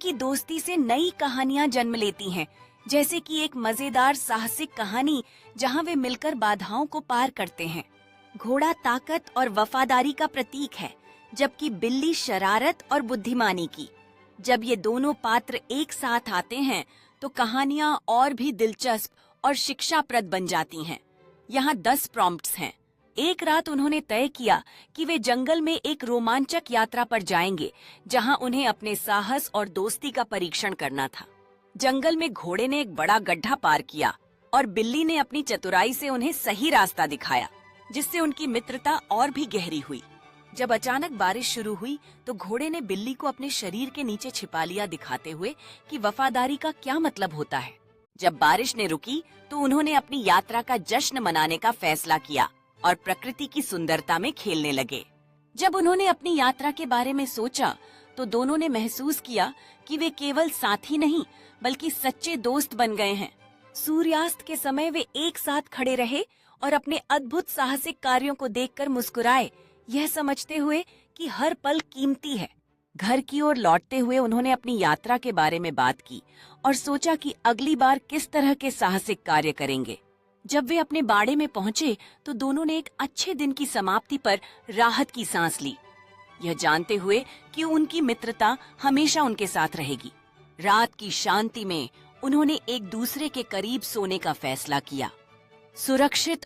इनकी दोस्ती से नई कहानियां जन्म लेती हैं, जैसे कि एक मजेदार साहसिक कहानी जहां वे मिलकर बाधाओं को पार करते हैं। घोड़ा ताकत और वफादारी का प्रतीक है, जबकि बिल्ली शरारत और बुद्धिमानी की। जब ये दोनों पात्र एक साथ आते हैं तो कहानियां और भी दिलचस्प और शिक्षाप्रद बन जाती हैं। यहाँ 10 प्रॉम्प्ट्स हैं। एक रात उन्होंने तय किया कि वे जंगल में एक रोमांचक यात्रा पर जाएंगे, जहां उन्हें अपने साहस और दोस्ती का परीक्षण करना था। जंगल में घोड़े ने एक बड़ा गड्ढा पार किया और बिल्ली ने अपनी चतुराई से उन्हें सही रास्ता दिखाया, जिससे उनकी मित्रता और भी गहरी हुई। जब अचानक बारिश शुरू हुई तो घोड़े ने बिल्ली को अपने शरीर के नीचे छिपा लिया, दिखाते हुए कि वफादारी का क्या मतलब होता है। जब बारिश ने रुकी तो उन्होंने अपनी यात्रा का जश्न मनाने का फैसला किया और प्रकृति की सुंदरता में खेलने लगे। जब उन्होंने अपनी यात्रा के बारे में सोचा तो दोनों ने महसूस किया कि वे केवल साथी नहीं बल्कि सच्चे दोस्त बन गए हैं। सूर्यास्त के समय वे एक साथ खड़े रहे और अपने अद्भुत साहसिक कार्यों को देखकर मुस्कुराए, यह समझते हुए कि हर पल कीमती है। घर की ओर लौटते हुए उन्होंने अपनी यात्रा के बारे में बात की और सोचा कि अगली बार किस तरह के साहसिक कार्य करेंगे। जब वे अपने बाड़े में पहुंचे तो दोनों ने एक अच्छे दिन की समाप्ति पर राहत की सांस ली, यह जानते हुए कि उनकी मित्रता हमेशा उनके साथ रहेगी। रात की शांति में उन्होंने एक दूसरे के करीब सोने का फैसला किया। सुरक्षित